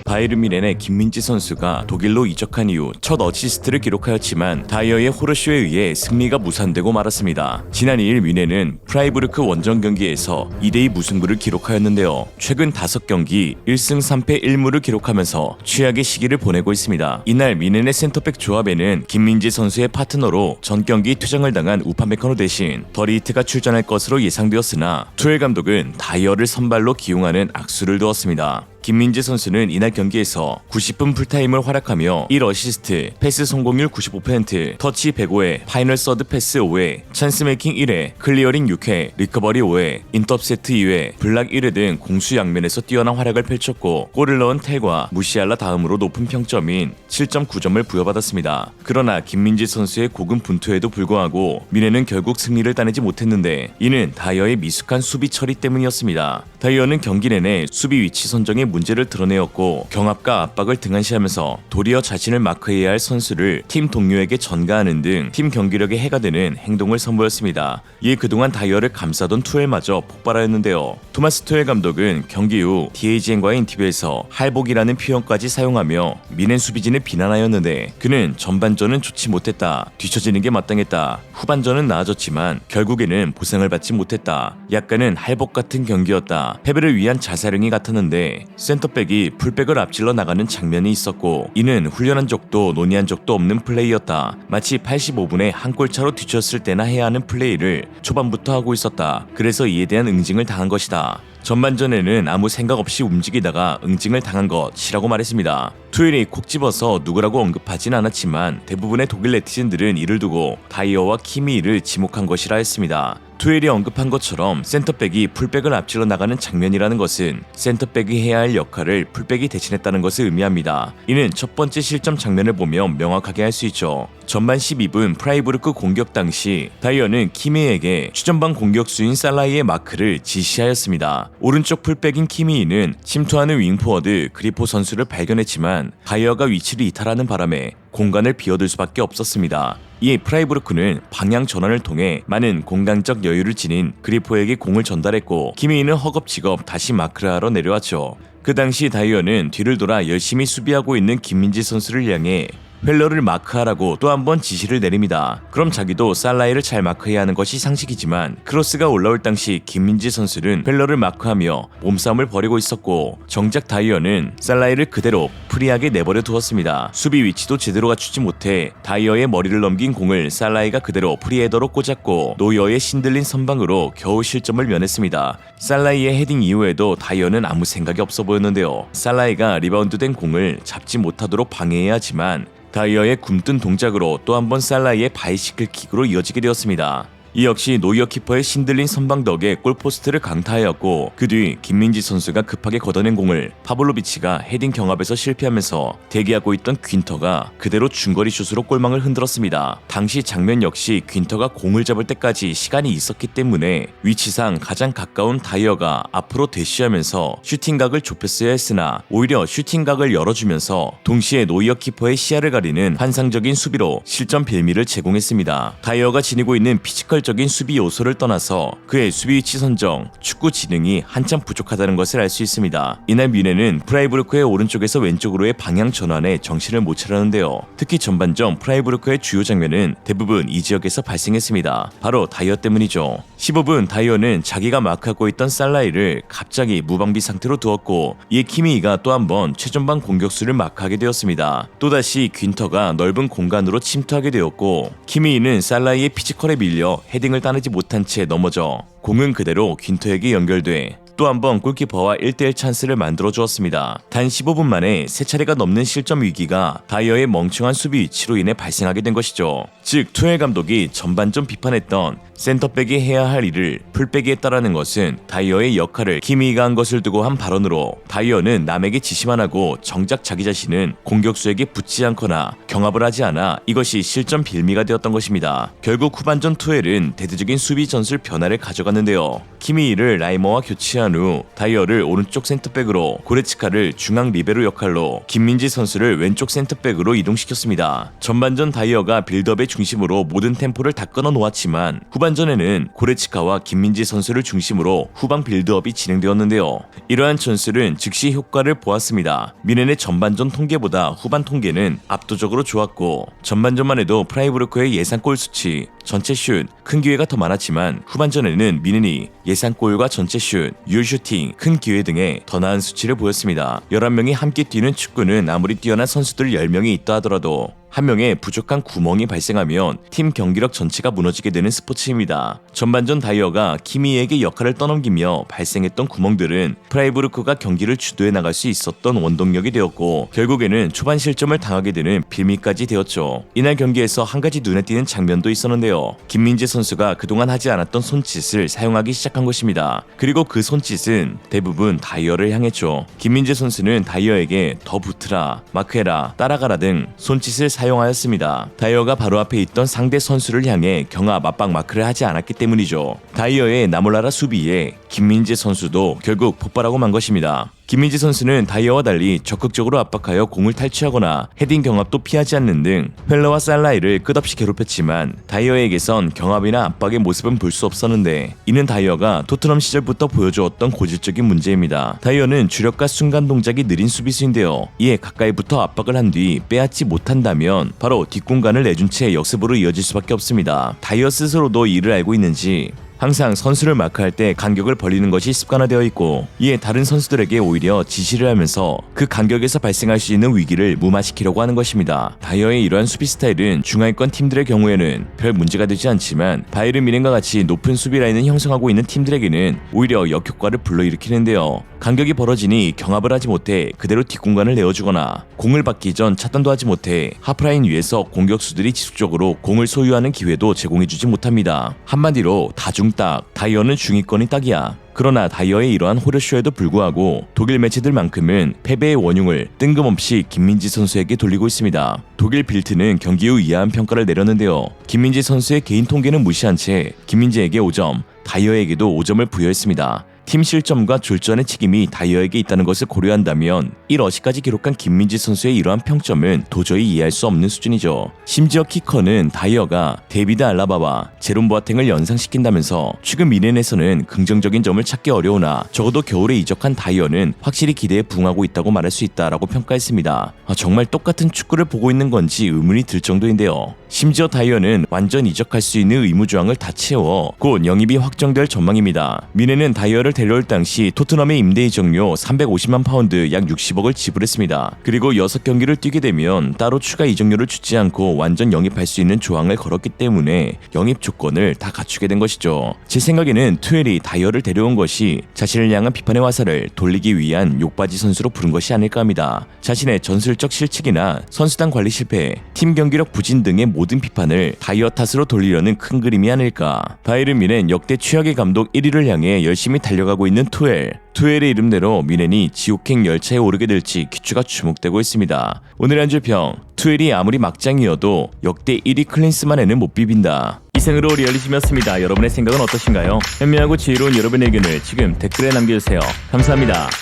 바이에른 뮌헨의 김민재 선수가 독일로 이적한 이후 첫 어시스트를 기록하였지만 다이어의 호르쇼에 의해 승리가 무산되고 말았습니다. 지난 2일 뮌헨은 프라이부르크 원정 경기에서 2대2 무승부를 기록하였는데요. 최근 5경기 1승 3패 1무를 기록하면서 최악의 시기를 보내고 있습니다. 이날 뮌헨의 센터백 조합에는 김민재 선수의 파트너로 전 경기 퇴장을 당한 우파메카노 대신 더리히트가 출전할 것으로 예상되었으나 투엘 감독은 다이어를 선발로 기용하는 악수를 두었습니다. 김민재 선수는 이날 경기에서 90분 풀타임을 활약하며 1어시스트, 패스 성공률 95%, 터치 105회, 파이널 서드 패스 5회, 찬스 메이킹 1회, 클리어링 6회, 리커버리 5회, 인터셉트 2회, 블락 1회 등 공수 양면에서 뛰어난 활약을 펼쳤고 골을 넣은 텔과 무시알라 다음으로 높은 평점인 7.9점을 부여받았습니다. 그러나 김민재 선수의 고금 분투에도 불구하고 뮌헨은 결국 승리를 따내지 못했는데 이는 다이어의 미숙한 수비 처리 때문이었습니다. 다이어는 경기 내내 수비 위치 선정에 문제를 드러내었고 경합과 압박을 등한시하면서 도리어 자신을 마크해야 할 선수를 팀 동료에게 전가하는 등 팀 경기력에 해가 되는 행동을 선보였습니다. 이에 그동안 다이어를 감싸던 투엘마저 폭발하였는데요. 토마스 투엘 감독은 경기 후 DAGN과의 인터뷰에서 할복이라는 표현까지 사용하며 뮌헨 수비진을 비난하였는데 그는 전반전은 좋지 못했다. 뒤처지는 게 마땅했다. 후반전은 나아졌지만 결국에는 보상을 받지 못했다. 약간은 할복 같은 경기였다. 패배를 위한 자살행위 같았는데 센터백이 풀백을 앞질러 나가는 장면이 있었고 이는 훈련한 적도 논의한 적도 없는 플레이였다. 마치 85분에 한 골차로 뒤쳤을 때나 해야 하는 플레이를 초반부터 하고 있었다. 그래서 이에 대한 응징을 당한 것이다. 전반전에는 아무 생각 없이 움직이다가 응징을 당한 것이라고 말했습니다. 투엘이 콕 집어서 누구라고 언급하진 않았지만 대부분의 독일 네티즌들은 이를 두고 다이어와 키미히를 지목한 것이라 했습니다. 투엘이 언급한 것처럼 센터백이 풀백을 앞질러 나가는 장면이라는 것은 센터백이 해야 할 역할을 풀백이 대신했다는 것을 의미합니다. 이는 첫 번째 실점 장면을 보면 명확하게 할 수 있죠. 전반 12분 프라이부르크 공격 당시 다이어는 키미히에게 추전방 공격수인 살라이의 마크를 지시하였습니다. 오른쪽 풀백인 키미히는 침투하는 윙포워드 그리포 선수를 발견했지만 다이어가 위치를 이탈하는 바람에 공간을 비워둘 수밖에 없었습니다. 이에 프라이부르크는 방향 전환을 통해 많은 공간적 여유를 지닌 그리포에게 공을 전달했고 키미히는 허겁지겁 다시 마크를 하러 내려왔죠. 그 당시 다이어는 뒤를 돌아 열심히 수비하고 있는 김민재 선수를 향해 휠러를 마크하라고 또 한 번 지시를 내립니다. 그럼 자기도 살라이를 잘 마크해야 하는 것이 상식이지만 크로스가 올라올 당시 김민재 선수는 휠러를 마크하며 몸싸움을 벌이고 있었고 정작 다이어는 살라이를 그대로 프리하게 내버려 두었습니다. 수비 위치도 제대로 갖추지 못해 다이어의 머리를 넘긴 공을 살라이가 그대로 프리헤더로 꽂았고 노여의 신들린 선방으로 겨우 실점을 면했습니다. 살라이의 헤딩 이후에도 다이어는 아무 생각이 없어 보였는데요. 살라이가 리바운드된 공을 잡지 못하도록 방해해야 하지만 다이어의 굼뜬 동작으로 또 한 번 살라이의 바이시클 킥으로 이어지게 되었습니다. 이 역시 노이어 키퍼의 신들린 선방 덕에 골포스트를 강타하였고 그 뒤 김민재 선수가 급하게 걷어낸 공을 파블로비치가 헤딩 경합에서 실패하면서 대기하고 있던 귄터가 그대로 중거리 슛으로 골망을 흔들었습니다. 당시 장면 역시 귄터가 공을 잡을 때까지 시간이 있었기 때문에 위치상 가장 가까운 다이어가 앞으로 대쉬하면서 슈팅각을 좁혔어야 했으나 오히려 슈팅각을 열어주면서 동시에 노이어 키퍼의 시야를 가리는 환상적인 수비로 실점 빌미를 제공했습니다. 다이어가 지니고 있는 피지컬 적인 수비 요소를 떠나서 그의 수비 위치 선정, 축구 지능이 한참 부족하다는 것을 알 수 있습니다. 이날 뮌헨은 프라이부르크의 오른쪽에서 왼쪽으로의 방향 전환에 정신을 못 차렸는데요. 특히 전반전 프라이부르크의 주요 장면은 대부분 이 지역에서 발생했습니다. 바로 다이어 때문이죠. 15분 다이어는 자기가 마크하고 있던 살라이를 갑자기 무방비 상태로 두었고 이에 키미히가 또 한 번 최전방 공격수를 마크하게 되었습니다. 또다시 귄터가 넓은 공간으로 침투하게 되었고 키미히는 살라이의 피지컬에 밀려 헤딩을 따내지 못한 채 넘어져 공은 그대로 귄터에게 연결돼 또 한 번 골키퍼와 1대1 찬스를 만들어 주었습니다. 단 15분 만에 3차례가 넘는 실점 위기가 다이어의 멍청한 수비 위치로 인해 발생하게 된 것이죠. 즉 투엘 감독이 전반전 비판했던 센터백이 해야 할 일을 풀백이 했다라는 것은 다이어의 역할을 키미히가 한 것을 두고 한 발언으로 다이어는 남에게 지시만 하고 정작 자기 자신은 공격수에게 붙지 않거나 경합을 하지 않아 이것이 실점 빌미가 되었던 것입니다. 결국 후반전 투엘은 대대적인 수비 전술 변화를 가져갔는데요. 키미히를 라이머와 교체한 후 다이어를 오른쪽 센터백으로 고레츠카를 중앙 리베로 역할로 김민재 선수를 왼쪽 센터백으로 이동시켰습니다. 전반전 다이어가 빌드업의 중심으로 모든 템포를 다 끊어 놓았지만 후반 후반전에는 고레츠카와 김민재 선수를 중심으로 후방 빌드업이 진행되었는데요. 이러한 전술은 즉시 효과를 보았습니다. 미넨의 전반전 통계보다 후반 통계는 압도적으로 좋았고, 전반전만 해도 프라이부르크의 예상골 수치, 전체 슛, 큰 기회가 더 많았지만 후반전에는 미넨이 예상골과 전체 슛, 유효슈팅, 큰 기회 등의 더 나은 수치를 보였습니다. 11명이 함께 뛰는 축구는 아무리 뛰어난 선수들 10명이 있다 하더라도 한 명의 부족한 구멍이 발생하면 팀 경기력 전체가 무너지게 되는 스포츠입니다. 전반전 다이어가 키미에게 역할을 떠넘기며 발생했던 구멍들은 프라이부르크가 경기를 주도해 나갈 수 있었던 원동력이 되었고, 결국에는 초반 실점을 당하게 되는 빌미까지 되었죠. 이날 경기에서 한 가지 눈에 띄는 장면도 있었는데요. 김민재 선수가 그동안 하지 않았던 손짓을 사용하기 시작한 것입니다. 그리고 그 손짓은 대부분 다이어를 향했죠. 김민재 선수는 다이어에게 더 붙으라, 마크해라, 따라가라 등 손짓을 사용하였습니다. 다이어가 바로 앞에 있던 상대 선수를 향해 경합 압박 마크를 하지 않았기 때문이죠. 다이어의 나몰라라 수비에 김민재 선수도 결국 폭발하고 만 것입니다. 김민재 선수는 다이어와 달리 적극적으로 압박하여 공을 탈취하거나 헤딩 경합도 피하지 않는 등 펠러와 살라이를 끝없이 괴롭혔지만 다이어에게선 경합이나 압박의 모습은 볼 수 없었는데, 이는 다이어가 토트넘 시절부터 보여주었던 고질적인 문제입니다. 다이어는 주력과 순간 동작이 느린 수비수인데요. 이에 가까이부터 압박을 한 뒤 빼앗지 못한다면 바로 뒷공간을 내준 채 역습으로 이어질 수밖에 없습니다. 다이어 스스로도 이를 알고 있는지 항상 선수를 마크할 때 간격을 벌리는 것이 습관화되어 있고, 이에 다른 선수들에게 오히려 지시를 하면서 그 간격에서 발생할 수 있는 위기를 무마시키려고 하는 것입니다. 다이어의 이러한 수비 스타일은 중하위권 팀들의 경우에는 별 문제가 되지 않지만 바이에른 뮌헨과 같이 높은 수비 라인을 형성하고 있는 팀들에게는 오히려 역효과를 불러일으키는데요. 간격이 벌어지니 경합을 하지 못해 그대로 뒷공간을 내어주거나 공을 받기 전 차단도 하지 못해 하프라인 위에서 공격수들이 지속적으로 공을 소유하는 기회도 제공해주지 못합니다. 한마디로 다중딱, 다이어는 중위권이 딱이야. 그러나 다이어의 이러한 호르쇼에도 불구하고 독일 매체들만큼은 패배의 원흉을 뜬금없이 김민재 선수에게 돌리고 있습니다. 독일 빌트는 경기 후 이하한 평가를 내렸는데요. 김민재 선수의 개인 통계는 무시한 채 김민재에게 5점, 다이어에게도 5점을 부여했습니다. 팀 실점과 졸전의 책임이 다이어에게 있다는 것을 고려한다면 이 러시까지 기록한 김민재 선수의 이러한 평점은 도저히 이해할 수 없는 수준이죠. 심지어 키커는 다이어가 데비드 알라바와 제롬 보아탱을 연상시킨다면서 최근 미넨에서는 긍정적인 점을 찾기 어려우나 적어도 겨울에 이적한 다이어는 확실히 기대에 부응하고 있다고 말할 수 있다라고 평가했습니다. 정말 똑같은 축구를 보고 있는 건지 의문이 들 정도인데요. 심지어 다이어는 완전 이적할 수 있는 의무조항을 다 채워 곧 영입이 확정될 전망입니다. 미넨은 다이어를 데려올 당시 토트넘의 임대 이적료 350만 파운드 약 60억을 지불했습니다. 그리고 6경기를 뛰게 되면 따로 추가 이적료를 주지 않고 완전 영입할 수 있는 조항을 걸었기 때문에 영입 조건을 다 갖추게 된 것이죠. 제 생각에는 투엘이 다이어를 데려온 것이 자신을 향한 비판의 화살을 돌리기 위한 욕바지 선수로 부른 것이 아닐까 합니다. 자신의 전술적 실책이나 선수단 관리 실패, 팀 경기력 부진 등의 모든 비판을 다이어 탓으로 돌리려는 큰 그림이 아닐까. 바이에른 뮌헨 역대 최악의 감독 1위를 향해 열심히 달려가고 있는 투엘의 이름대로 뮌헨이 지옥행 열차에 오르게 될지 귀추가 주목되고 있습니다. 오늘의 한 줄 평, 투엘이 아무리 막장이어도 역대 1위 클린스만에는 못 비빈다. 이상으로 리얼리즘이었습니다. 여러분의 생각은 어떠신가요? 현명하고 지혜로운 여러분의 의견을 지금 댓글에 남겨주세요. 감사합니다.